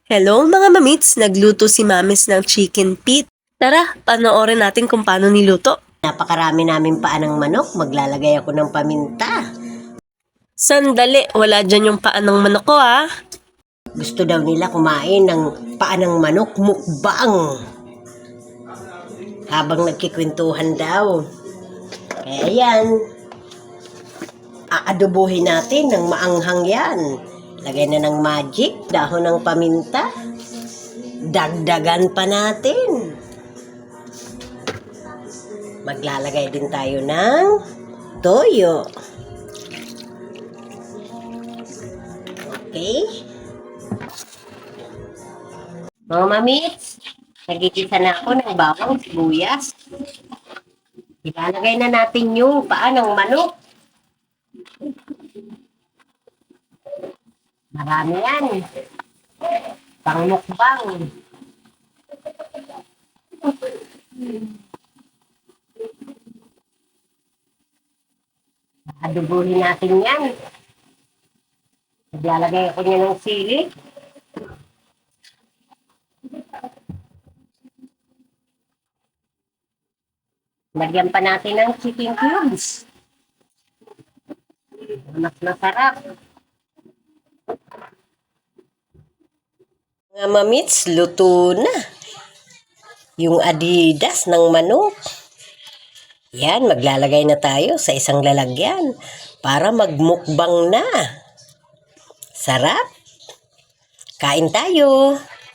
Hello mga mamits, nagluto si Mamis ng chicken feet. Tara, panoorin natin kung paano niluto. Napakarami namin paa ng manok, maglalagay ako ng paminta. Sandali, wala dyan yung paan ng manok ko ha. Gusto daw nila kumain ng paa ng manok mukbang. Habang nagkikwentuhan daw. Kaya yan, aadobohin natin ng maanghang yan. Lagay na ng magic, dahon ng paminta. Dagdagan pa natin. Maglalagay din tayo ng toyo. Okay? Mga mamits, nagigisa na ako ng bawang sibuyas. Ilalagay na natin yung paa ng manok. Marami yan. Pangmukbang. Adubuhin natin yan. Naglalagay ako niya ng sili. Lagyan pa natin ng chicken cubes. Mas masarap. Mga mamits, luto na. Yung adidas ng manok. Yan, maglalagay na tayo sa isang lalagyan para magmukbang na. Sarap. Kain tayo.